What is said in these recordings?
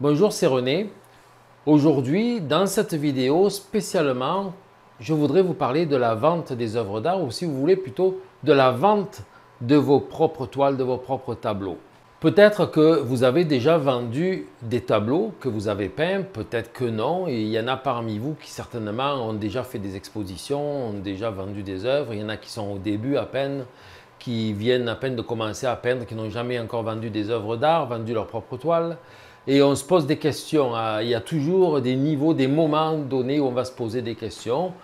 Bonjour, c'est René. Aujourd'hui, dans cette vidéo, spécialement, je voudrais vous parler de la vente des œuvres d'art ou si vous voulez plutôt de la vente de vos propres toiles, de vos propres tableaux. Peut-être que vous avez déjà vendu des tableaux que vous avez peints, peut-être que non. Et il y en a parmi vous qui certainement ont déjà fait des expositions, ont déjà vendu des œuvres. Il y en a qui sont au début à peine, qui viennent à peine de commencer à peindre, qui n'ont jamais encore vendu des œuvres d'art, vendu leurs propres toiles. Et on se pose des questions. Il y a toujours des niveaux, des moments donnés où on va se poser des questions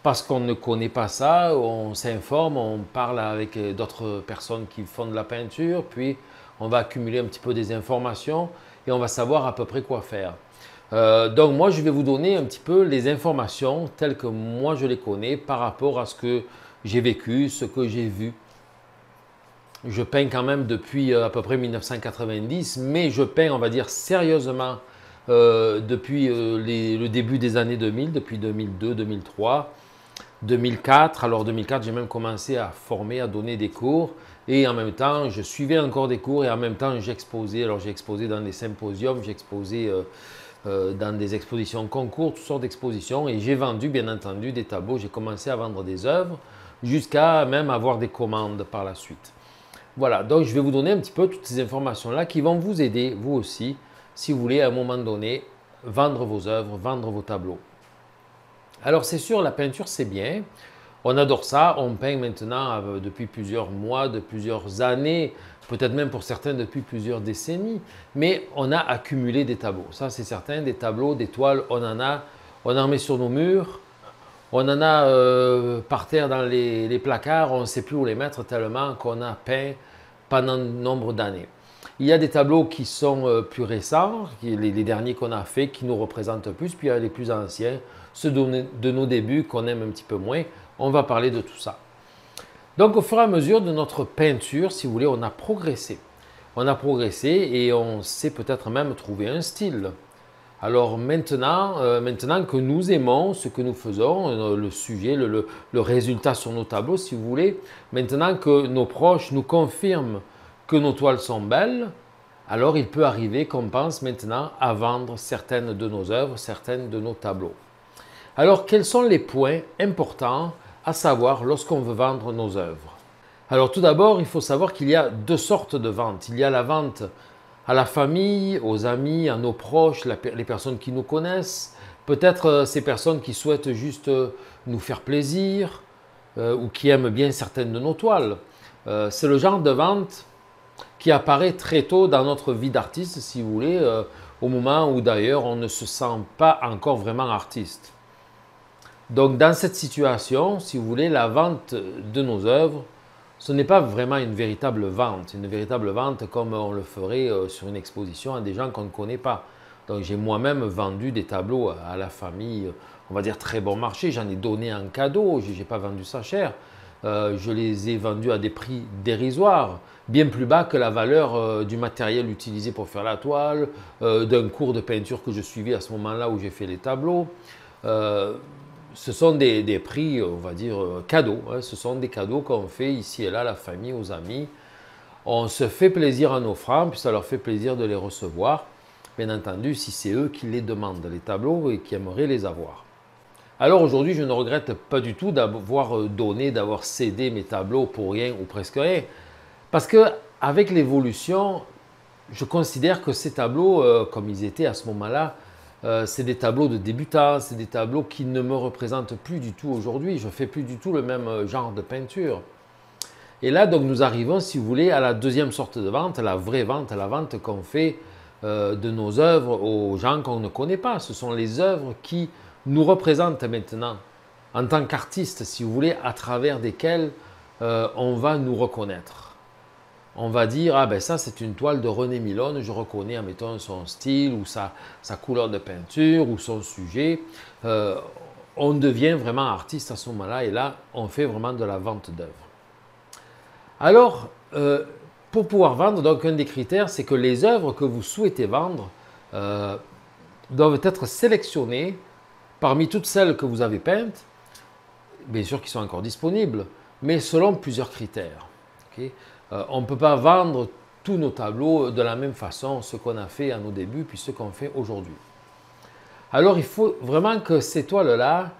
parce qu'on ne connaît pas ça, on s'informe, on parle avec d'autres personnes qui font de la peinture, puis on va accumuler un petit peu des informations et on va savoir à peu près quoi faire. Donc moi, je vais vous donner un petit peu les informations telles que moi je les connais par rapport à ce que j'ai vécu, ce que j'ai vu. Je peins quand même depuis à peu près 1990, mais je peins, on va dire, sérieusement depuis le début des années 2000, depuis 2002, 2003, 2004. Alors 2004, j'ai même commencé à former, à donner des cours et en même temps, je suivais encore des cours et en même temps, j'exposais. Alors j'ai exposé dans des symposiums, j'ai exposé dans des expositions concours, toutes sortes d'expositions et j'ai vendu bien entendu des tableaux. J'ai commencé à vendre des œuvres jusqu'à même avoir des commandes par la suite. Voilà, donc je vais vous donner un petit peu toutes ces informations-là qui vont vous aider, vous aussi, si vous voulez à un moment donné vendre vos œuvres, vendre vos tableaux. Alors c'est sûr, la peinture c'est bien, on adore ça, on peint maintenant depuis plusieurs mois, de plusieurs années, peut-être même pour certains depuis plusieurs décennies, mais on a accumulé des tableaux, ça c'est certain, des tableaux, des toiles, on en met sur nos murs, on en a par terre dans les placards, on ne sait plus où les mettre tellement qu'on a peint pendant un nombre d'années. Il y a des tableaux qui sont plus récents, les derniers qu'on a faits, qui nous représentent plus, puis il y a les plus anciens, ceux de nos débuts qu'on aime un petit peu moins. On va parler de tout ça. Donc au fur et à mesure de notre peinture, si vous voulez, on a progressé. On a progressé et on sait peut-être même trouver un style. Alors maintenant, maintenant que nous aimons ce que nous faisons, le sujet, le résultat sur nos tableaux, si vous voulez, maintenant que nos proches nous confirment que nos toiles sont belles, alors il peut arriver qu'on pense maintenant à vendre certaines de nos œuvres, certaines de nos tableaux. Alors quels sont les points importants à savoir lorsqu'on veut vendre nos œuvres? Alors tout d'abord, il faut savoir qu'il y a deux sortes de ventes. Il y a la vente à la famille, aux amis, à nos proches, les personnes qui nous connaissent, peut-être ces personnes qui souhaitent juste nous faire plaisir ou qui aiment bien certaines de nos toiles. C'est le genre de vente qui apparaît très tôt dans notre vie d'artiste, si vous voulez, au moment où d'ailleurs on ne se sent pas encore vraiment artiste. Donc dans cette situation, si vous voulez, la vente de nos œuvres, ce n'est pas vraiment une véritable vente comme on le ferait sur une exposition à des gens qu'on ne connaît pas. Donc j'ai moi-même vendu des tableaux à la famille, on va dire très bon marché, j'en ai donné en cadeau, je n'ai pas vendu ça cher. Je les ai vendus à des prix dérisoires, bien plus bas que la valeur du matériel utilisé pour faire la toile, d'un cours de peinture que je suivais à ce moment-là où j'ai fait les tableaux. Ce sont des prix, on va dire, cadeaux. Hein. Ce sont des cadeaux qu'on fait ici et là à la famille, aux amis. On se fait plaisir en offrant, puis ça leur fait plaisir de les recevoir. Bien entendu, si c'est eux qui les demandent, les tableaux, et qui aimeraient les avoir. Alors aujourd'hui, je ne regrette pas du tout d'avoir donné, d'avoir cédé mes tableaux pour rien ou presque rien. Parce qu'avec l'évolution, je considère que ces tableaux, comme ils étaient à ce moment-là, c'est des tableaux de débutants, c'est des tableaux qui ne me représentent plus du tout aujourd'hui. Je ne fais plus du tout le même genre de peinture. Et là, donc, nous arrivons, si vous voulez, à la deuxième sorte de vente, la vraie vente, la vente qu'on fait de nos œuvres aux gens qu'on ne connaît pas. Ce sont les œuvres qui nous représentent maintenant en tant qu'artistes, si vous voulez, à travers desquelles on va nous reconnaître. On va dire, ah ben ça c'est une toile de René Milone, je reconnais, admettons, son style ou sa couleur de peinture ou son sujet. On devient vraiment artiste à ce moment-là et là, on fait vraiment de la vente d'œuvres. Alors, pour pouvoir vendre, donc un des critères, c'est que les œuvres que vous souhaitez vendre doivent être sélectionnées parmi toutes celles que vous avez peintes, bien sûr qui sont encore disponibles, mais selon plusieurs critères. Okay? On ne peut pas vendre tous nos tableaux de la même façon, ce qu'on a fait à nos débuts, puis ce qu'on fait aujourd'hui. Alors, il faut vraiment que ces toiles-là,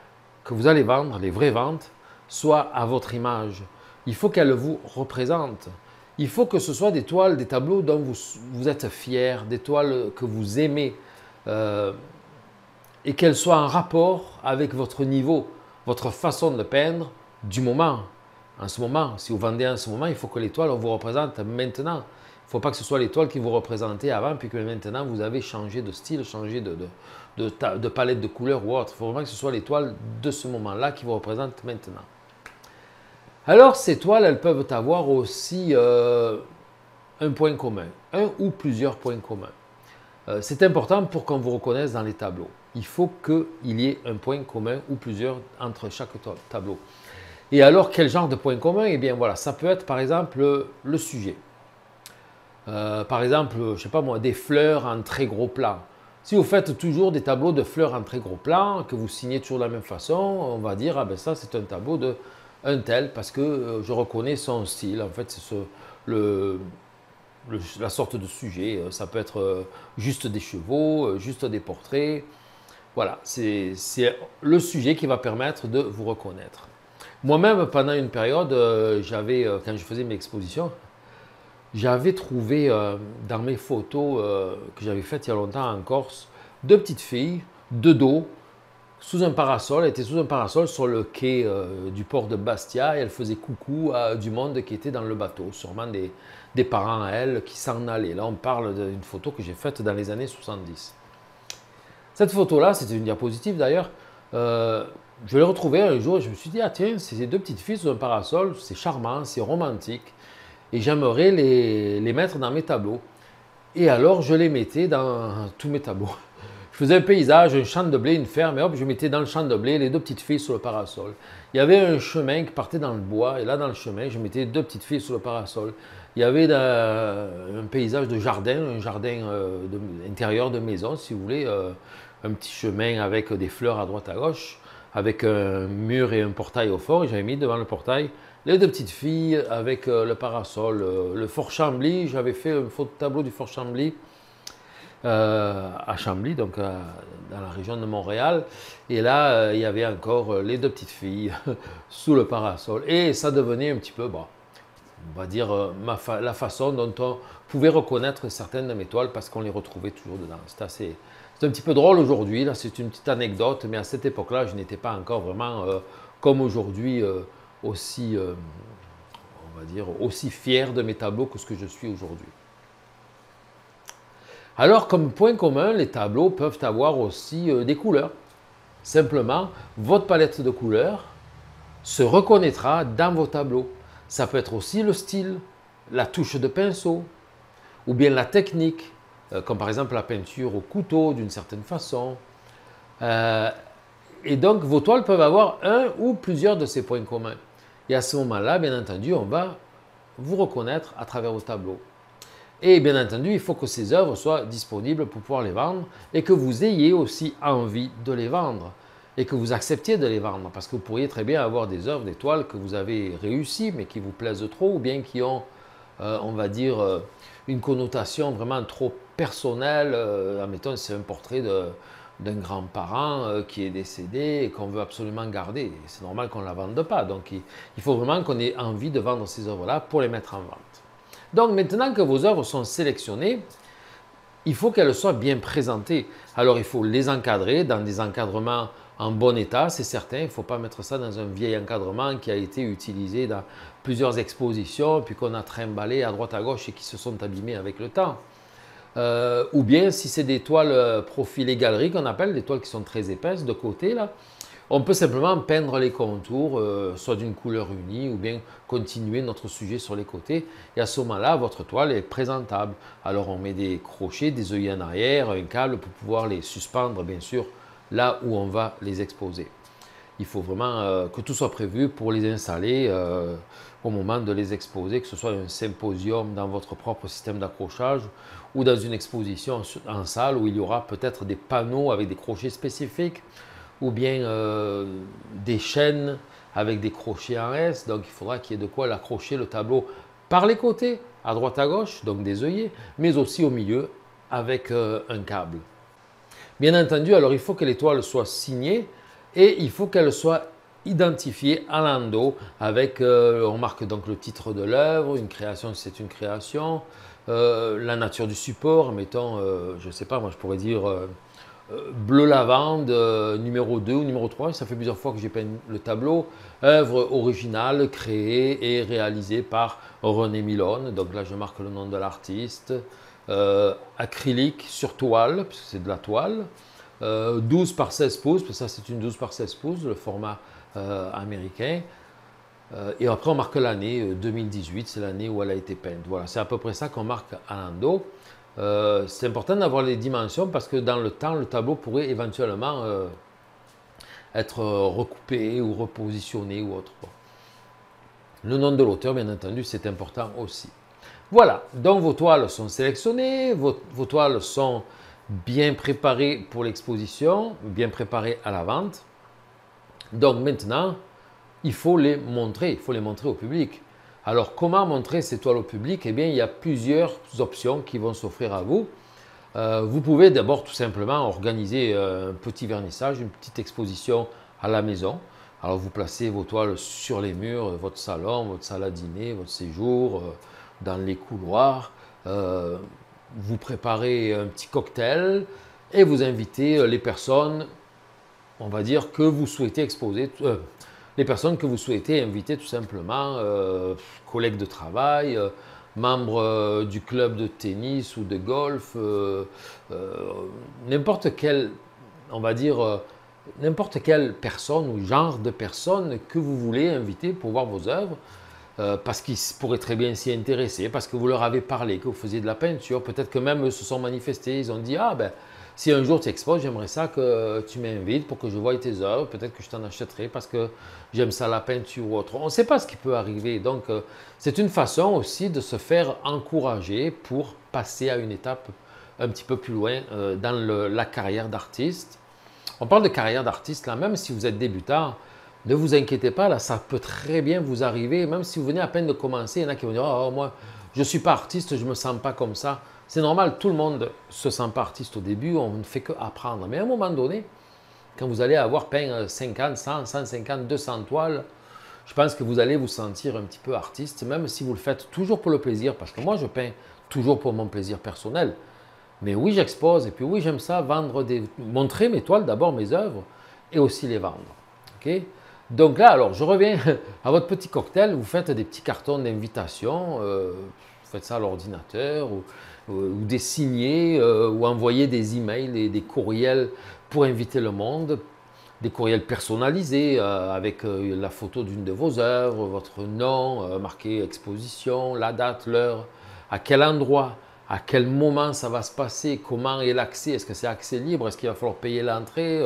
que vous allez vendre, les vraies ventes, soient à votre image. Il faut qu'elles vous représentent. Il faut que ce soit des toiles, des tableaux dont vous êtes fiers, des toiles que vous aimez et qu'elles soient en rapport avec votre niveau, votre façon de peindre du moment. En ce moment, si vous vendez en ce moment, il faut que les toiles vous représentent maintenant. Il ne faut pas que ce soit les toiles qui vous représentaient avant, puis que maintenant vous avez changé de style, changé de palette de couleurs ou autre. Il faut vraiment que ce soit les toiles de ce moment-là qui vous représentent maintenant. Alors, ces toiles, elles peuvent avoir aussi un point commun, un ou plusieurs points communs. C'est important pour qu'on vous reconnaisse dans les tableaux. Il faut qu'il y ait un point commun ou plusieurs entre chaque tableau. Et alors, quel genre de point commun? Eh bien, voilà, ça peut être par exemple le sujet. Par exemple, je ne sais pas moi, des fleurs en très gros plan. Si vous faites toujours des tableaux de fleurs en très gros plan, que vous signez toujours de la même façon, on va dire, ah ben ça c'est un tableau de un tel, parce que je reconnais son style. En fait, c'est la sorte de sujet. Ça peut être juste des chevaux, juste des portraits. Voilà, c'est le sujet qui va permettre de vous reconnaître. Moi-même, pendant une période, quand je faisais mes expositions, j'avais trouvé dans mes photos que j'avais faites il y a longtemps en Corse, deux petites filles de dos, sous un parasol. Elles étaient sous un parasol sur le quai du port de Bastia et elles faisaient coucou à du monde qui était dans le bateau, sûrement des parents à elles qui s'en allaient. Là, on parle d'une photo que j'ai faite dans les années 70. Cette photo-là, c'était une diapositive d'ailleurs. Je l'ai retrouvée un jour et je me suis dit, ah tiens, c'est ces deux petites filles sous un parasol, c'est charmant, c'est romantique. Et j'aimerais les mettre dans mes tableaux. Et alors, je les mettais dans tous mes tableaux. Je faisais un paysage, un champ de blé, une ferme, et hop, je mettais dans le champ de blé les deux petites filles sur le parasol. Il y avait un chemin qui partait dans le bois, et là, dans le chemin, je mettais deux petites filles sur le parasol. Il y avait un paysage de jardin, un jardin intérieur de maison, si vous voulez, un petit chemin avec des fleurs à droite à gauche, avec un mur et un portail au fond, et j'avais mis devant le portail les deux petites filles avec le parasol. Le Fort Chambly, j'avais fait un photo tableau du Fort Chambly à Chambly, donc dans la région de Montréal. Et là, il y avait encore les deux petites filles sous le parasol. Et ça devenait un petit peu, bon, on va dire, la façon dont on pouvait reconnaître certaines de mes toiles parce qu'on les retrouvait toujours dedans. C'est un petit peu drôle aujourd'hui, là c'est une petite anecdote, mais à cette époque-là, je n'étais pas encore vraiment comme aujourd'hui aussi, on va dire, aussi fier de mes tableaux que ce que je suis aujourd'hui. Alors, comme point commun, les tableaux peuvent avoir aussi des couleurs. Simplement, votre palette de couleurs se reconnaîtra dans vos tableaux. Ça peut être aussi le style, la touche de pinceau, ou bien la technique, comme par exemple la peinture au couteau d'une certaine façon. Et donc, vos toiles peuvent avoir un ou plusieurs de ces points communs. Et à ce moment-là, bien entendu, on va vous reconnaître à travers vos tableaux. Et bien entendu, il faut que ces œuvres soient disponibles pour pouvoir les vendre et que vous ayez aussi envie de les vendre et que vous acceptiez de les vendre. Parce que vous pourriez très bien avoir des œuvres, des toiles que vous avez réussies mais qui vous plaisent trop ou bien qui ont, on va dire, une connotation vraiment trop personnelle. Admettons, c'est un portrait d'un grand-parent qui est décédé et qu'on veut absolument garder. C'est normal qu'on ne la vende pas. Donc, il faut vraiment qu'on ait envie de vendre ces œuvres-là pour les mettre en vente. Donc, maintenant que vos œuvres sont sélectionnées, il faut qu'elles soient bien présentées. Alors, il faut les encadrer dans des encadrements en bon état, c'est certain. Il ne faut pas mettre ça dans un vieil encadrement qui a été utilisé dans plusieurs expositions, puis qu'on a trimballé à droite à gauche et qui se sont abîmés avec le temps. Ou bien, si c'est des toiles profilées galeries qu'on appelle, des toiles qui sont très épaisses de côté, là, on peut simplement peindre les contours, soit d'une couleur unie, ou bien continuer notre sujet sur les côtés. Et à ce moment-là, votre toile est présentable. Alors, on met des crochets, des œillets en arrière, un câble pour pouvoir les suspendre, bien sûr, là où on va les exposer. Il faut vraiment que tout soit prévu pour les installer au moment de les exposer, que ce soit un symposium dans votre propre système d'accrochage ou dans une exposition en salle où il y aura peut-être des panneaux avec des crochets spécifiques ou bien des chaînes avec des crochets en S. Donc, il faudra qu'il y ait de quoi l'accrocher le tableau par les côtés, à droite à gauche, donc des œillets, mais aussi au milieu avec un câble. Bien entendu, alors il faut que l'étoile soit signée et il faut qu'elle soit identifiée à l'endos avec, on marque donc le titre de l'œuvre, une création si c'est une création, la nature du support, mettons, je ne sais pas, moi je pourrais dire bleu lavande, numéro 2 ou numéro 3, ça fait plusieurs fois que j'ai peint le tableau, œuvre originale créée et réalisée par René Milone, donc là je marque le nom de l'artiste, acrylique sur toile, puisque c'est de la toile, 12 par 16 pouces, parce que ça c'est une 12 par 16 pouces, le format américain. Et après on marque l'année 2018, c'est l'année où elle a été peinte. Voilà, c'est à peu près ça qu'on marque à l'endo. C'est important d'avoir les dimensions parce que dans le temps, le tableau pourrait éventuellement être recoupé ou repositionné ou autre. Bon. Le nom de l'auteur, bien entendu, c'est important aussi. Voilà, donc vos toiles sont sélectionnées, vos toiles sont bien préparées pour l'exposition, bien préparées à la vente. Donc maintenant, il faut les montrer au public. Alors comment montrer ces toiles au public? Eh bien, il y a plusieurs options qui vont s'offrir à vous. Vous pouvez d'abord tout simplement organiser un petit vernissage, une petite exposition à la maison. Alors vous placez vos toiles sur les murs, votre salon, votre salle à dîner, votre séjour, dans les couloirs. Vous préparez un petit cocktail et vous invitez les personnes, on va dire, que vous souhaitez exposer, les personnes que vous souhaitez inviter tout simplement, collègues de travail, membres du club de tennis ou de golf, n'importe quelle, on va dire, n'importe quelle personne ou genre de personne que vous voulez inviter pour voir vos œuvres, parce qu'ils pourraient très bien s'y intéresser, parce que vous leur avez parlé, que vous faisiez de la peinture, peut-être que même eux se sont manifestés, ils ont dit « Ah ben, si un jour tu exposes, j'aimerais ça que tu m'invites pour que je voie tes œuvres, peut-être que je t'en achèterai parce que j'aime ça la peinture ou autre. » On ne sait pas ce qui peut arriver, donc c'est une façon aussi de se faire encourager pour passer à une étape un petit peu plus loin dans la carrière d'artiste. On parle de carrière d'artiste là, même si vous êtes débutant, ne vous inquiétez pas, là, ça peut très bien vous arriver, même si vous venez à peine de commencer, il y en a qui vont dire « Oh, moi, je ne suis pas artiste, je ne me sens pas comme ça. » C'est normal, tout le monde ne se sent pas artiste au début, on ne fait qu'apprendre. Mais à un moment donné, quand vous allez avoir peint 50, 100, 150, 200 toiles, je pense que vous allez vous sentir un petit peu artiste, même si vous le faites toujours pour le plaisir, parce que moi, je peins toujours pour mon plaisir personnel. Mais oui, j'expose, et puis oui, j'aime ça, montrer mes toiles, d'abord mes œuvres, et aussi les vendre. Okay? Donc là, alors, je reviens à votre petit cocktail, vous faites des petits cartons d'invitation, vous faites ça à l'ordinateur, ou des signés, ou envoyer des emails et des courriels pour inviter le monde, des courriels personnalisés avec la photo d'une de vos œuvres, votre nom, marqué exposition, la date, l'heure, à quel endroit, à quel moment ça va se passer, comment est l'accès, est-ce que c'est accès libre, est-ce qu'il va falloir payer l'entrée?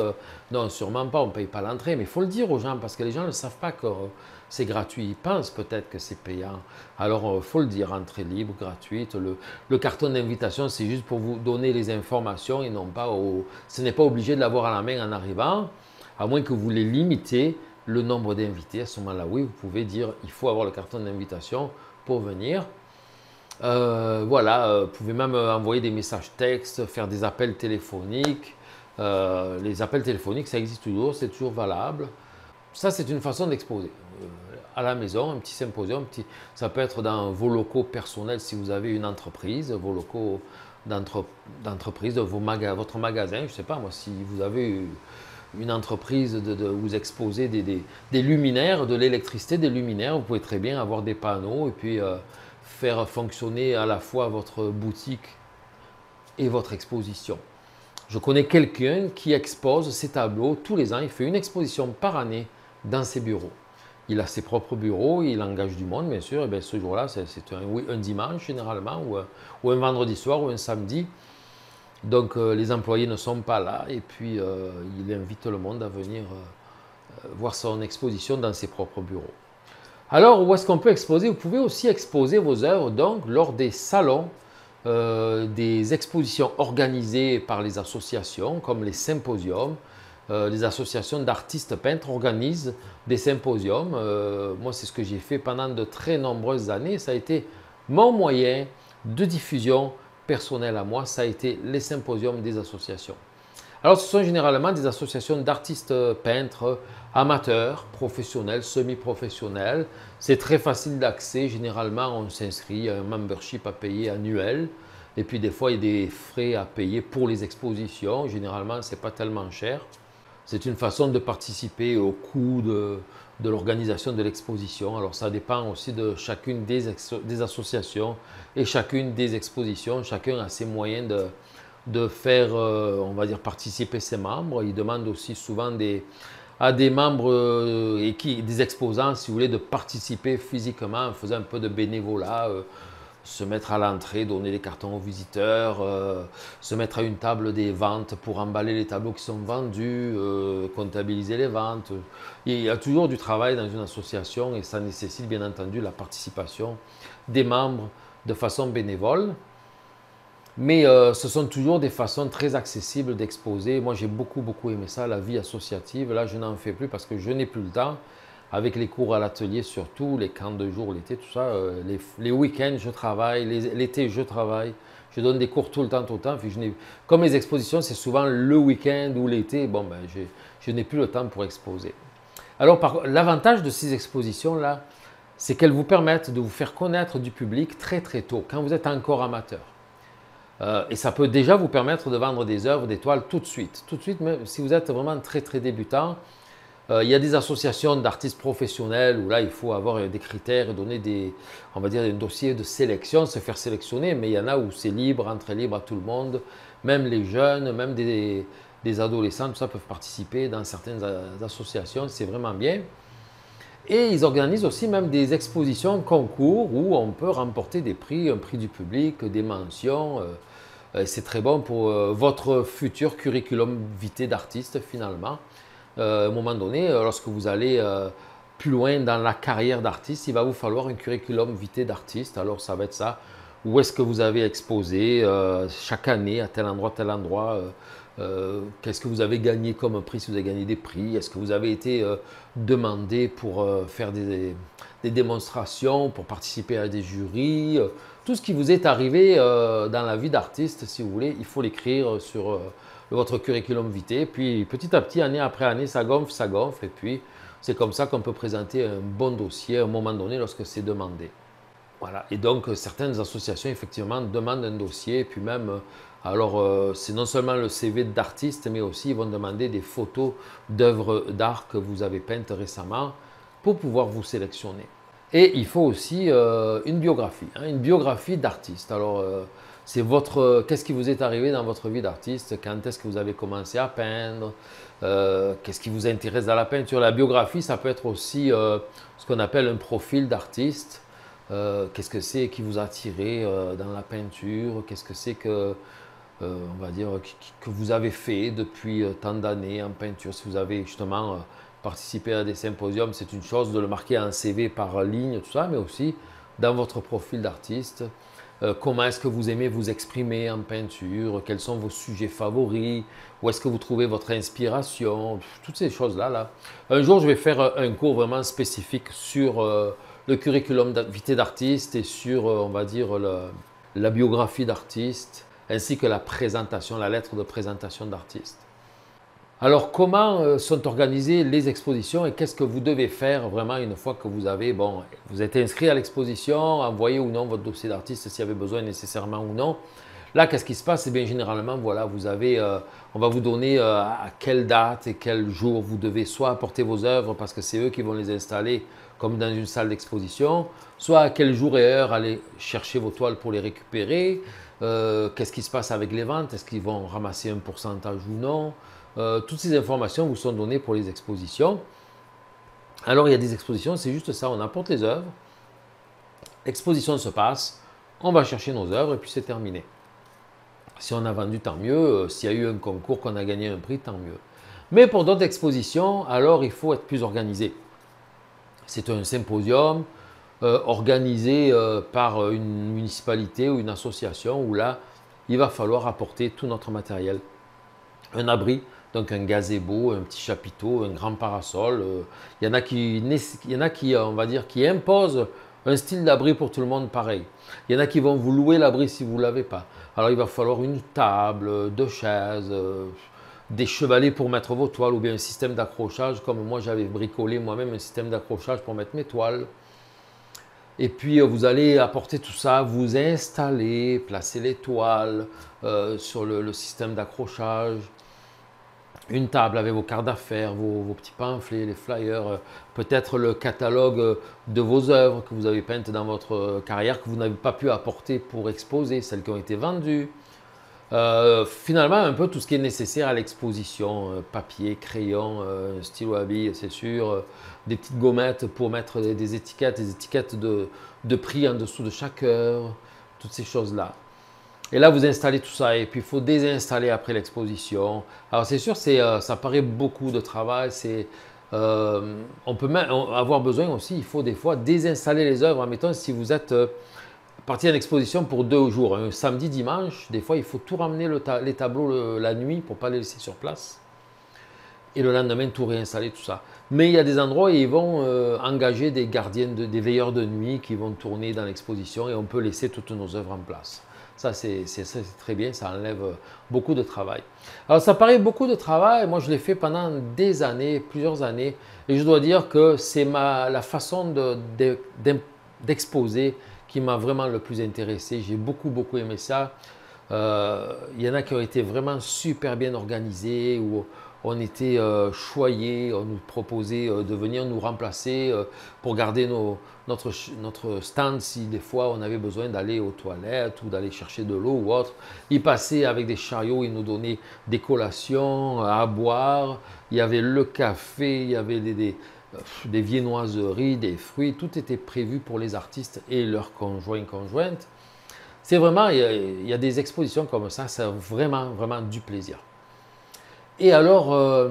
Non, sûrement pas, on ne paye pas l'entrée, mais il faut le dire aux gens parce que les gens ne savent pas que c'est gratuit, ils pensent peut-être que c'est payant. Alors, il faut le dire, entrée libre, gratuite. Le carton d'invitation, c'est juste pour vous donner les informations et non pas ce n'est pas obligé de l'avoir à la main en arrivant, à moins que vous voulez limiter le nombre d'invités. À ce moment-là, oui, vous pouvez dire il faut avoir le carton d'invitation pour venir. Voilà, vous pouvez même envoyer des messages textes, faire des appels téléphoniques. Les appels téléphoniques, ça existe toujours, c'est toujours valable. Ça, c'est une façon d'exposer. À la maison, un petit symposium, ça peut être dans vos locaux personnels si vous avez une entreprise, vos locaux d'entreprise, votre magasin, je ne sais pas moi, si vous avez une entreprise où vous exposez des luminaires, de l'électricité, des luminaires, vous pouvez très bien avoir des panneaux et puis faire fonctionner à la fois votre boutique et votre exposition. Je connais quelqu'un qui expose ses tableaux tous les ans, il fait une exposition par année dans ses bureaux. Il a ses propres bureaux, il engage du monde bien sûr, et bien ce jour-là c'est un dimanche généralement, ou un vendredi soir ou un samedi. Donc les employés ne sont pas là et puis il invite le monde à venir voir son exposition dans ses propres bureaux. Alors, où est-ce qu'on peut exposer? Vous pouvez aussi exposer vos œuvres donc, lors des salons, des expositions organisées par les associations, comme les symposiums. les associations d'artistes peintres organisent des symposiums. Moi, c'est ce que j'ai fait pendant de très nombreuses années. Ça a été mon moyen de diffusion personnel à moi. Ça a été les symposiums des associations. Alors, ce sont généralement des associations d'artistes peintres, amateurs, professionnels, semi-professionnels. C'est très facile d'accès. Généralement, on s'inscrit, il y a un membership à payer annuel. Et puis, des fois, il y a des frais à payer pour les expositions. Généralement, ce n'est pas tellement cher. C'est une façon de participer au coût de l'organisation de l'exposition. Alors, ça dépend aussi de chacune des associations et chacune des expositions. Chacun a ses moyens de faire, on va dire, participer ses membres. Ils demandent aussi souvent à des membres et des exposants, si vous voulez, de participer physiquement en faisant un peu de bénévolat, se mettre à l'entrée, donner les cartons aux visiteurs, se mettre à une table des ventes pour emballer les tableaux qui sont vendus, comptabiliser les ventes. Il y a toujours du travail dans une association et ça nécessite bien entendu la participation des membres de façon bénévole. Mais ce sont toujours des façons très accessibles d'exposer. Moi, j'ai beaucoup aimé ça, la vie associative. Là, je n'en fais plus parce que je n'ai plus le temps. Avec les cours à l'atelier surtout, les camps de jour, l'été, tout ça. Les week-ends, je travaille. L'été, je travaille. Je donne des cours tout le temps. Comme les expositions, c'est souvent le week-end ou l'été. Bon, ben, je n'ai plus le temps pour exposer. Alors, l'avantage de ces expositions-là, c'est qu'elles vous permettent de vous faire connaître du public très tôt, quand vous êtes encore amateur. Et ça peut déjà vous permettre de vendre des œuvres, des toiles tout de suite. Tout de suite, même si vous êtes vraiment très débutant, il y a des associations d'artistes professionnels où là, il faut avoir des critères et donner on va dire, un dossier de sélection, se faire sélectionner. Mais il y en a où c'est libre, entrée libre à tout le monde. Même les jeunes, même des adolescents, tout ça peuvent participer dans certaines associations. C'est vraiment bien. Et ils organisent aussi même des expositions, concours où on peut remporter des prix, un prix du public, des mentions. C'est très bon pour votre futur curriculum vitae d'artiste finalement. À un moment donné, lorsque vous allez plus loin dans la carrière d'artiste, il va vous falloir un curriculum vitae d'artiste. Alors ça va être ça. Où est-ce que vous avez exposé chaque année à tel endroit, qu'est-ce que vous avez gagné comme prix si vous avez gagné des prix? Est-ce que vous avez été demandé pour faire des démonstrations, pour participer à des jurys? Tout ce qui vous est arrivé dans la vie d'artiste, si vous voulez, il faut l'écrire sur votre curriculum vitae. Puis petit à petit, année après année, ça gonfle. Et puis c'est comme ça qu'on peut présenter un bon dossier à un moment donné lorsque c'est demandé. Voilà. Et donc, certaines associations, effectivement, demandent un dossier. Et puis même, c'est non seulement le CV d'artiste, mais aussi ils vont demander des photos d'œuvres d'art que vous avez peintes récemment pour pouvoir vous sélectionner. Et il faut aussi une biographie, une biographie d'artiste. Alors, qu'est-ce qui vous est arrivé dans votre vie d'artiste? Quand est-ce que vous avez commencé à peindre? Qu'est-ce qui vous intéresse dans la peinture? La biographie, ça peut être aussi ce qu'on appelle un profil d'artiste. Qu'est-ce que c'est qui vous a attiré dans la peinture? Qu'est-ce que c'est que, on va dire, que vous avez fait depuis tant d'années en peinture? Si vous avez justement participé à des symposiums, c'est une chose de le marquer en CV par ligne, tout ça, mais aussi dans votre profil d'artiste. Comment est-ce que vous aimez vous exprimer en peinture? Quels sont vos sujets favoris? Où est-ce que vous trouvez votre inspiration? Toutes ces choses-là. Un jour, je vais faire un cours vraiment spécifique sur le curriculum vitae d'artiste et sur, on va dire, la biographie d'artiste, ainsi que la présentation, la lettre de présentation d'artiste. Alors, comment sont organisées les expositions et qu'est-ce que vous devez faire vraiment une fois que vous êtes inscrit à l'exposition, envoyé ou non votre dossier d'artiste s'il y avait besoin nécessairement ou non. Là, qu'est-ce qui se passe? Eh bien, généralement, voilà, on va vous donner à quelle date et quel jour vous devez soit apporter vos œuvres parce que c'est eux qui vont les installer comme dans une salle d'exposition, soit à quel jour et heure aller chercher vos toiles pour les récupérer, qu'est-ce qui se passe avec les ventes, est-ce qu'ils vont ramasser un pourcentage ou non. Toutes ces informations vous sont données pour les expositions. Alors, il y a des expositions, c'est juste ça, on apporte les œuvres, l'exposition se passe, on va chercher nos œuvres et puis c'est terminé. Si on a vendu, tant mieux. S'il y a eu un concours, qu'on a gagné un prix, tant mieux. Mais pour d'autres expositions, alors il faut être plus organisé. C'est un symposium organisé par une municipalité ou une association où là, il va falloir apporter tout notre matériel. Un abri Donc un gazebo, un petit chapiteau, un grand parasol. Il y en a qui, on va dire, qui imposent un style d'abri pour tout le monde pareil. Il y en a qui vont vous louer l'abri si vous ne l'avez pas. Alors il va falloir une table, deux chaises, des chevalets pour mettre vos toiles ou bien un système d'accrochage comme moi j'avais bricolé moi-même un système d'accrochage pour mettre mes toiles. Et puis vous allez apporter tout ça, vous installer, placer les toiles sur le système d'accrochage. Une table avec vos cartes d'affaires, vos petits pamphlets, les flyers, peut-être le catalogue de vos œuvres que vous avez peintes dans votre carrière que vous n'avez pas pu apporter pour exposer, celles qui ont été vendues. Finalement, un peu tout ce qui est nécessaire à l'exposition, papier, crayon, stylo à billes, c'est sûr, des petites gommettes pour mettre des étiquettes de prix en dessous de chaque œuvre, toutes ces choses-là. Et là, vous installez tout ça et puis il faut désinstaller après l'exposition. Alors c'est sûr, ça paraît beaucoup de travail. On peut même avoir besoin aussi, il faut des fois désinstaller les œuvres. Admettons, si vous êtes parti en exposition pour 2 jours, un samedi, dimanche, des fois il faut tout ramener les tableaux la nuit pour ne pas les laisser sur place. Et le lendemain, tout réinstaller, tout ça. Mais il y a des endroits où ils vont engager des gardiens, des veilleurs de nuit qui vont tourner dans l'exposition et on peut laisser toutes nos œuvres en place. Ça, c'est très bien, ça enlève beaucoup de travail. Alors, ça paraît beaucoup de travail. Moi, je l'ai fait pendant des années, plusieurs années. Et je dois dire que c'est la façon d'exposer qui m'a vraiment le plus intéressé. J'ai beaucoup aimé ça. Il y en a qui ont été vraiment super bien organisés, où on était choyés, on nous proposait de venir nous remplacer pour garder notre stand si des fois on avait besoin d'aller aux toilettes ou d'aller chercher de l'eau ou autre. Ils passaient avec des chariots, ils nous donnaient des collations à boire, il y avait le café, il y avait des viennoiseries, des fruits, tout était prévu pour les artistes et leurs conjointes. C'est vraiment, il y a des expositions comme ça vraiment du plaisir. Et alors,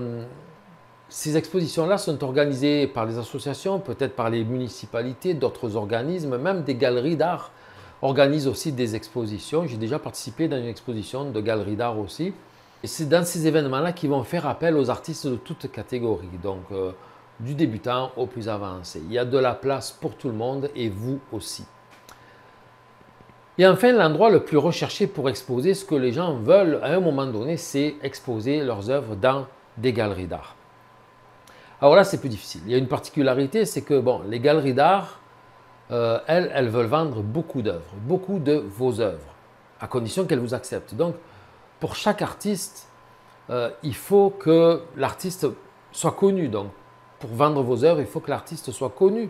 ces expositions-là sont organisées par les associations, peut-être par les municipalités, d'autres organismes, même des galeries d'art organisent aussi des expositions. J'ai déjà participé dans une exposition de galerie d'art aussi. Et c'est dans ces événements-là qu'ils vont faire appel aux artistes de toutes catégories, donc du débutant au plus avancé. Il y a de la place pour tout le monde et vous aussi. Et enfin, l'endroit le plus recherché pour exposer ce que les gens veulent à un moment donné, c'est exposer leurs œuvres dans des galeries d'art. Alors là, c'est plus difficile. Il y a une particularité, c'est que les galeries d'art, elles veulent vendre beaucoup d'œuvres, beaucoup de vos œuvres, à condition qu'elles vous acceptent. Donc, pour chaque artiste, il faut que l'artiste soit connu. Donc, pour vendre vos œuvres, il faut que l'artiste soit connu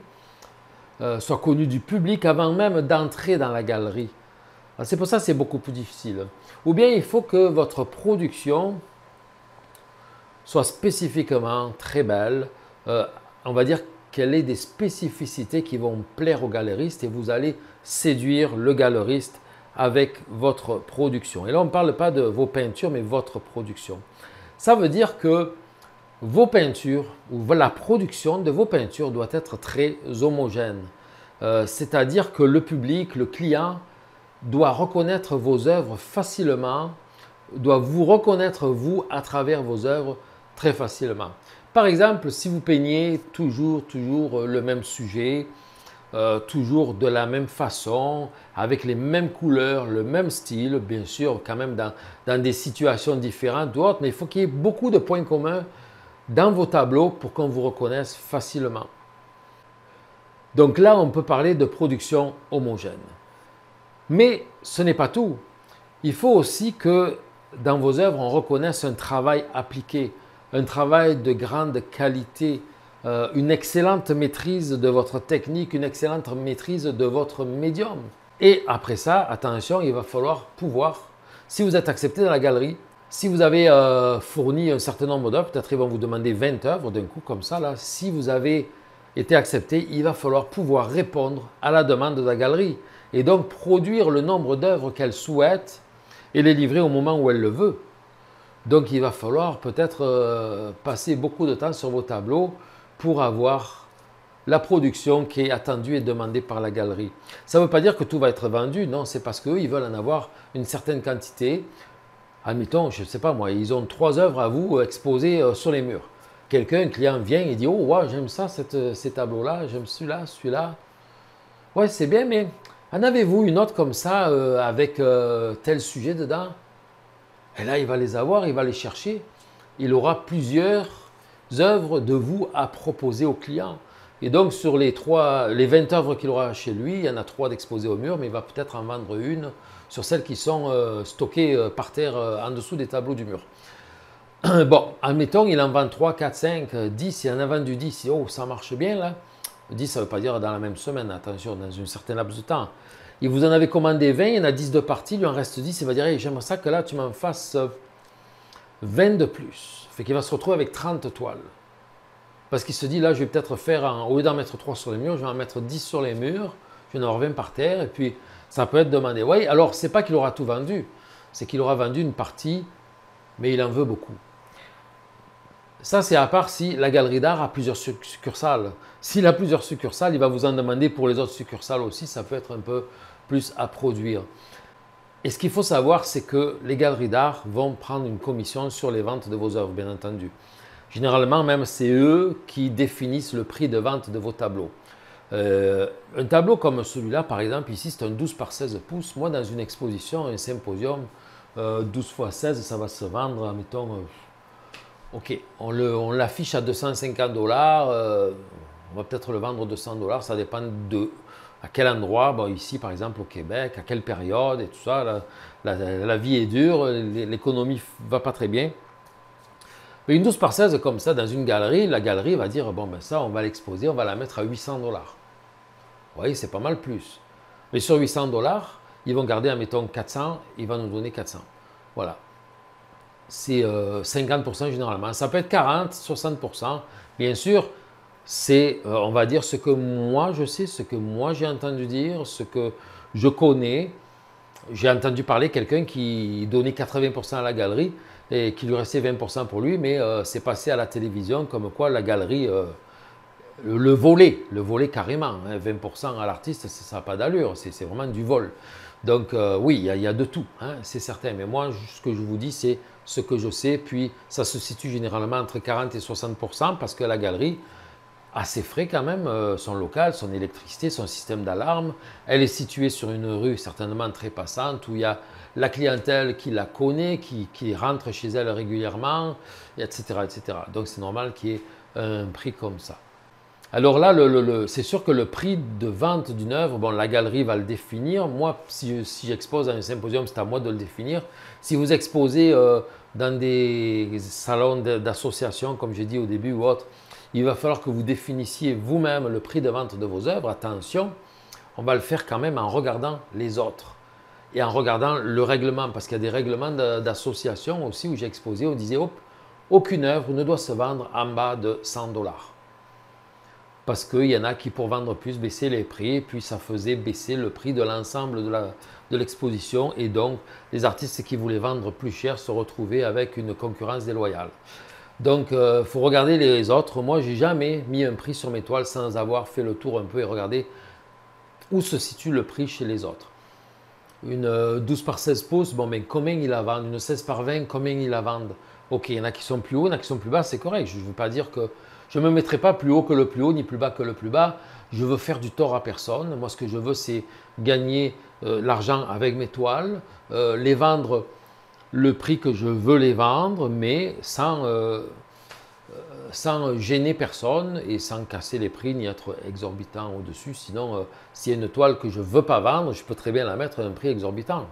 du public avant même d'entrer dans la galerie. C'est pour ça que c'est beaucoup plus difficile. Ou bien il faut que votre production soit spécifiquement très belle. On va dire qu'elle ait des spécificités qui vont plaire au galeriste et vous allez séduire le galeriste avec votre production. Et là, on ne parle pas de vos peintures, mais votre production. Ça veut dire que vos peintures ou la production de vos peintures doit être très homogène. C'est-à-dire que le public, le client, doit reconnaître vos œuvres facilement, doit vous reconnaître vous à travers vos œuvres très facilement. Par exemple, si vous peignez toujours le même sujet, toujours de la même façon, avec les mêmes couleurs, le même style, bien sûr, quand même dans des situations différentes d'autres, mais il faut qu'il y ait beaucoup de points communs dans vos tableaux pour qu'on vous reconnaisse facilement. Donc là, on peut parler de production homogène. Mais ce n'est pas tout. Il faut aussi que dans vos œuvres, on reconnaisse un travail appliqué, un travail de grande qualité, une excellente maîtrise de votre technique, une excellente maîtrise de votre médium. Et après ça, attention, il va falloir pouvoir, si vous êtes accepté dans la galerie, si vous avez fourni un certain nombre d'œuvres, peut-être ils vont vous demander 20 œuvres d'un coup comme ça, là, si vous avez été accepté, il va falloir pouvoir répondre à la demande de la galerie et donc produire le nombre d'œuvres qu'elle souhaite et les livrer au moment où elle le veut. Donc il va falloir peut-être passer beaucoup de temps sur vos tableaux pour avoir la production qui est attendue et demandée par la galerie. Ça ne veut pas dire que tout va être vendu, non, c'est parce qu'eux, ils veulent en avoir une certaine quantité Admettons, je ne sais pas moi, ils ont 3 œuvres à vous exposées sur les murs. Un client vient et dit, oh, ouais, j'aime ça, ces tableaux-là, j'aime celui-là, celui-là. Ouais, c'est bien, mais en avez-vous une autre comme ça avec tel sujet dedans? Et là, il va les avoir, il va les chercher. Il aura plusieurs œuvres de vous à proposer au client. Et donc, sur les 20 œuvres qu'il aura chez lui, il y en a 3 d'exposées au mur, mais il va peut-être en vendre une sur celles qui sont stockées par terre en dessous des tableaux du mur. Bon, admettons, il en vend 3, 4, 5, 10, il en a vendu 10, oh, ça marche bien là. 10, ça ne veut pas dire dans la même semaine, attention, dans un certain laps de temps. Et vous en avez commandé 20, il y en a 10 de partie, il lui en reste 10, il va dire, hey, j'aimerais ça que là, tu m'en fasses 20 de plus. Fait qu'il va se retrouver avec 30 toiles. Parce qu'il se dit, là, je vais peut-être faire, au lieu d'en mettre 3 sur les murs, je vais en mettre 10 sur les murs, je vais en avoir 20 par terre, et puis ça peut être demandé. Oui, alors, c'est pas qu'il aura tout vendu, c'est qu'il aura vendu une partie, mais il en veut beaucoup. Ça, c'est à part si la galerie d'art a plusieurs succursales. S'il a plusieurs succursales, il va vous en demander pour les autres succursales aussi. Ça peut être un peu plus à produire. Et ce qu'il faut savoir, c'est que les galeries d'art vont prendre une commission sur les ventes de vos œuvres, bien entendu. Généralement, même, c'est eux qui définissent le prix de vente de vos tableaux. Un tableau comme celui-là, par exemple, ici, c'est un 12 par 16 pouces. Moi, dans une exposition, un symposium, 12 x 16, ça va se vendre, mettons... Ok, on l'affiche à 250 $, on va peut-être le vendre 200 $, ça dépend de à quel endroit, bon, ici par exemple au Québec, à quelle période et tout ça, la vie est dure, l'économie ne va pas très bien. Mais une 12 par 16 comme ça dans une galerie, la galerie va dire, bon ben ça on va l'exposer, on va la mettre à 800 $. Vous voyez, c'est pas mal plus. Mais sur 800 $, ils vont garder, admettons, 400, ils vont nous donner 400. Voilà. C'est 50% généralement. Ça peut être 40, 60%. Bien sûr, c'est, on va dire, ce que moi je sais, ce que moi j'ai entendu dire, ce que je connais. J'ai entendu parler de quelqu'un qui donnait 80% à la galerie et qu'il lui restait 20% pour lui, mais c'est passé à la télévision comme quoi la galerie, le volet carrément, hein, 20% à l'artiste, ça n'a pas d'allure, c'est vraiment du vol. Donc oui, il y a de tout, hein, c'est certain. Mais moi, ce que je vous dis, c'est ce que je sais. Puis ça se situe généralement entre 40 et 60% parce que la galerie a ses frais quand même, son local, son électricité, son système d'alarme. Elle est située sur une rue certainement très passante où il y a la clientèle qui la connaît, qui rentre chez elle régulièrement, etc. etc. Donc c'est normal qu'il y ait un prix comme ça. Alors là, c'est sûr que le prix de vente d'une œuvre, bon, la galerie va le définir. Moi, si j'expose à un symposium, c'est à moi de le définir. Si vous exposez dans des salons d'association, comme j'ai dit au début ou autre, il va falloir que vous définissiez vous-même le prix de vente de vos œuvres. Attention, on va le faire quand même en regardant les autres et en regardant le règlement, parce qu'il y a des règlements d'association aussi où j'ai exposé, on disait, hop, aucune œuvre ne doit se vendre en bas de 100 $. Parce qu'il y en a qui, pour vendre plus, baissaient les prix, puis ça faisait baisser le prix de l'ensemble de l'exposition, et donc les artistes qui voulaient vendre plus cher se retrouvaient avec une concurrence déloyale. Donc, il faut regarder les autres. Moi, je n'ai jamais mis un prix sur mes toiles sans avoir fait le tour un peu et regarder où se situe le prix chez les autres. Une 12 par 16 pouces, bon, mais combien ils la vendent? Une 16 par 20, combien ils la vendent? Ok, il y en a qui sont plus hauts, il y en a qui sont plus bas, c'est correct. Je ne veux pas dire que je ne me mettrai pas plus haut que le plus haut, ni plus bas que le plus bas. Je veux faire du tort à personne. Moi, ce que je veux, c'est gagner l'argent avec mes toiles, les vendre le prix que je veux les vendre, mais sans gêner personne et sans casser les prix ni être exorbitant au-dessus. Sinon, s'il y a une toile que je ne veux pas vendre, je peux très bien la mettre à un prix exorbitant.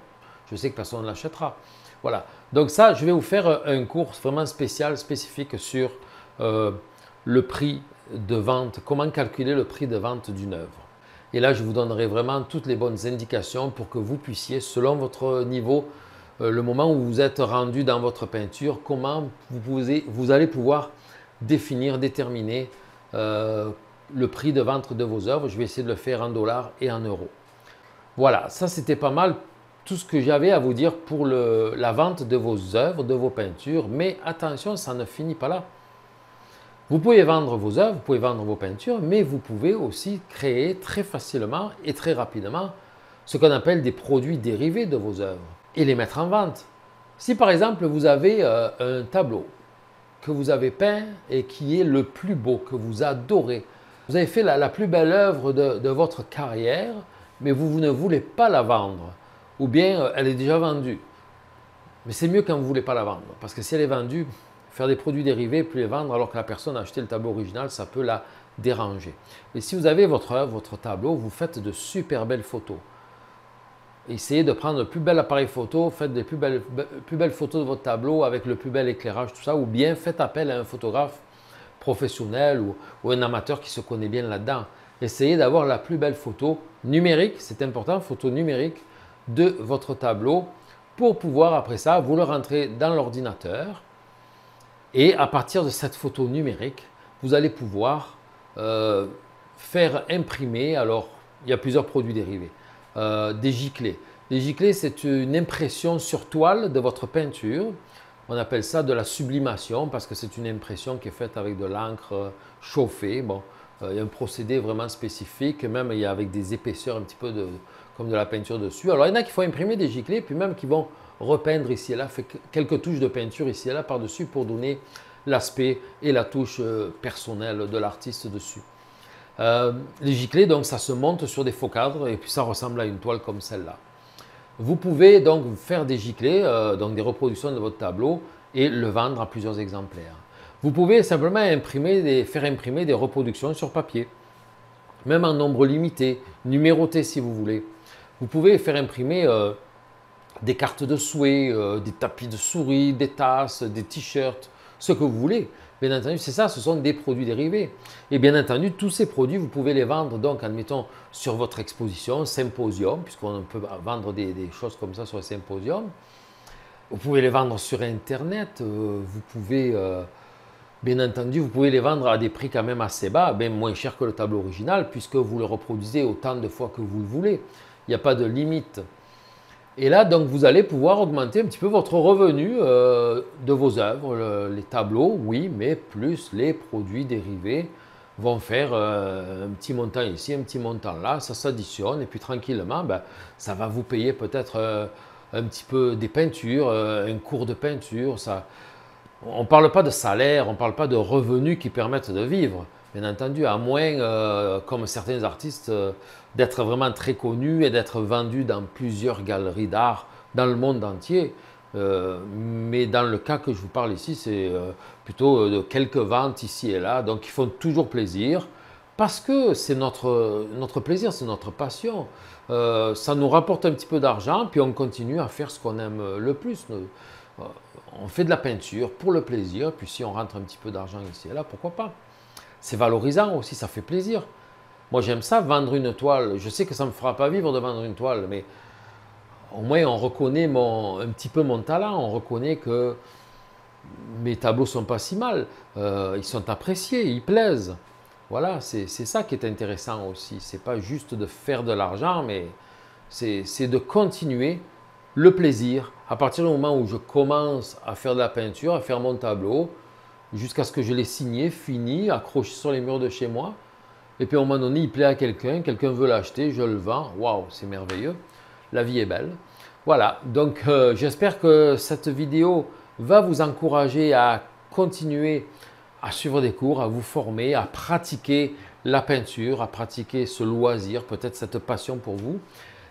Je sais que personne ne l'achètera. Voilà. Donc ça, je vais vous faire un cours vraiment spécial, spécifique sur le prix de vente, comment calculer le prix de vente d'une œuvre. Et là, je vous donnerai vraiment toutes les bonnes indications pour que vous puissiez, selon votre niveau, le moment où vous êtes rendu dans votre peinture, comment vous allez pouvoir déterminer le prix de vente de vos œuvres. Je vais essayer de le faire en dollars et en euros. Voilà, ça c'était pas mal tout ce que j'avais à vous dire pour la vente de vos œuvres, de vos peintures. Mais attention, ça ne finit pas là. Vous pouvez vendre vos œuvres, vous pouvez vendre vos peintures, mais vous pouvez aussi créer très facilement et très rapidement ce qu'on appelle des produits dérivés de vos œuvres et les mettre en vente. Si par exemple vous avez un tableau que vous avez peint et qui est le plus beau, que vous adorez, vous avez fait la plus belle œuvre de votre carrière, mais vous ne voulez pas la vendre, ou bien elle est déjà vendue. Mais c'est mieux quand vous ne voulez pas la vendre, parce que si elle est vendue, faire des produits dérivés, puis les vendre alors que la personne a acheté le tableau original, ça peut la déranger. Et si vous avez votre œuvre, votre tableau, vous faites de super belles photos. Essayez de prendre le plus bel appareil photo, faites des plus belles photos de votre tableau avec le plus bel éclairage, tout ça, ou bien faites appel à un photographe professionnel ou un amateur qui se connaît bien là-dedans. Essayez d'avoir la plus belle photo numérique, c'est important, photo numérique de votre tableau pour pouvoir après ça, vous le rentrez dans l'ordinateur et à partir de cette photo numérique, vous allez pouvoir faire imprimer, alors il y a plusieurs produits dérivés, des giclées. Les giclées, c'est une impression sur toile de votre peinture. On appelle ça de la sublimation parce que c'est une impression qui est faite avec de l'encre chauffée. Bon, il y a un procédé vraiment spécifique, même il y a avec des épaisseurs un petit peu comme de la peinture dessus. Alors il y en a qui font imprimer des giclées, puis même qui vont repeindre ici et là, fait quelques touches de peinture ici et là par-dessus pour donner l'aspect et la touche personnelle de l'artiste dessus. Les giclées, donc ça se monte sur des faux cadres et puis ça ressemble à une toile comme celle-là. Vous pouvez donc faire des giclées, donc des reproductions de votre tableau et le vendre à plusieurs exemplaires. Vous pouvez simplement faire imprimer des reproductions sur papier, même en nombre limité, numéroté si vous voulez. Vous pouvez faire imprimer des cartes de souhait, des tapis de souris, des tasses, des t-shirts, ce que vous voulez. Bien entendu, c'est ça, ce sont des produits dérivés. Et bien entendu, tous ces produits, vous pouvez les vendre, donc, admettons, sur votre exposition, symposium, puisqu'on peut vendre des choses comme ça sur les symposiums. Vous pouvez les vendre sur Internet, vous pouvez, bien entendu, vous pouvez les vendre à des prix quand même assez bas, bien moins cher que le tableau original, puisque vous le reproduisez autant de fois que vous le voulez. Il n'y a pas de limite. Et là, donc, vous allez pouvoir augmenter un petit peu votre revenu de vos œuvres. Les tableaux, oui, mais plus les produits dérivés vont faire un petit montant ici, un petit montant là, ça s'additionne et puis tranquillement, ben, ça va vous payer peut-être un petit peu des peintures, un cours de peinture. Ça. On ne parle pas de salaire, on ne parle pas de revenus qui permettent de vivre. Bien entendu, à moins, comme certains artistes, d'être vraiment très connus et d'être vendus dans plusieurs galeries d'art dans le monde entier. Mais dans le cas que je vous parle ici, c'est plutôt de quelques ventes ici et là, donc qui font toujours plaisir, parce que c'est notre plaisir, c'est notre passion. Ça nous rapporte un petit peu d'argent, puis on continue à faire ce qu'on aime le plus. On fait de la peinture pour le plaisir, puis si on rentre un petit peu d'argent ici et là, pourquoi pas? C'est valorisant aussi, ça fait plaisir. Moi, j'aime ça, vendre une toile. Je sais que ça ne me fera pas vivre de vendre une toile, mais au moins, on reconnaît un petit peu mon talent. On reconnaît que mes tableaux ne sont pas si mal. Ils sont appréciés, ils plaisent. Voilà, c'est ça qui est intéressant aussi. Ce n'est pas juste de faire de l'argent, mais c'est de continuer le plaisir. À partir du moment où je commence à faire de la peinture, à faire mon tableau, jusqu'à ce que je l'ai signé, fini, accroché sur les murs de chez moi. Et puis à un moment donné, il plaît à quelqu'un, quelqu'un veut l'acheter, je le vends. Waouh, c'est merveilleux. La vie est belle. Voilà, donc j'espère que cette vidéo va vous encourager à continuer à suivre des cours, à vous former, à pratiquer la peinture, à pratiquer ce loisir, peut-être cette passion pour vous.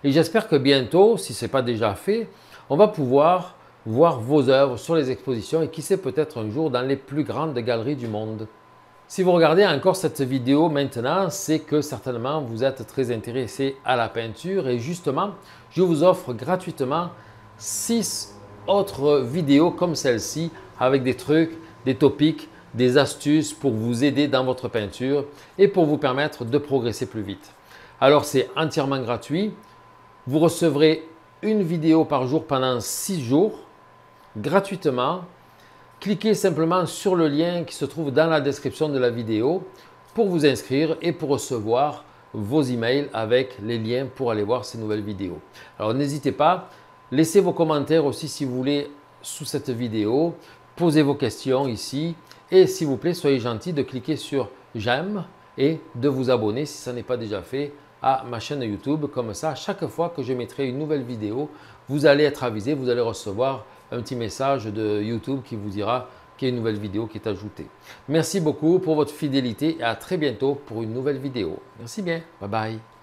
Et j'espère que bientôt, si ce n'est pas déjà fait, on va pouvoir voir vos œuvres sur les expositions et qui sait peut-être un jour dans les plus grandes galeries du monde. Si vous regardez encore cette vidéo maintenant, c'est que certainement vous êtes très intéressé à la peinture et justement, je vous offre gratuitement 6 autres vidéos comme celle-ci avec des trucs, des topics, des astuces pour vous aider dans votre peinture et pour vous permettre de progresser plus vite. Alors c'est entièrement gratuit. Vous recevrez une vidéo par jour pendant 6 jours gratuitement. Cliquez simplement sur le lien qui se trouve dans la description de la vidéo pour vous inscrire et pour recevoir vos emails avec les liens pour aller voir ces nouvelles vidéos. Alors n'hésitez pas, laissez vos commentaires aussi si vous voulez sous cette vidéo, posez vos questions ici et s'il vous plaît, soyez gentil de cliquer sur j'aime et de vous abonner si ce n'est pas déjà fait à ma chaîne YouTube. Comme ça, chaque fois que je mettrai une nouvelle vidéo, vous allez être avisé, vous allez recevoir un petit message de YouTube qui vous dira qu'il y a une nouvelle vidéo qui est ajoutée. Merci beaucoup pour votre fidélité et à très bientôt pour une nouvelle vidéo. Merci bien. Bye bye.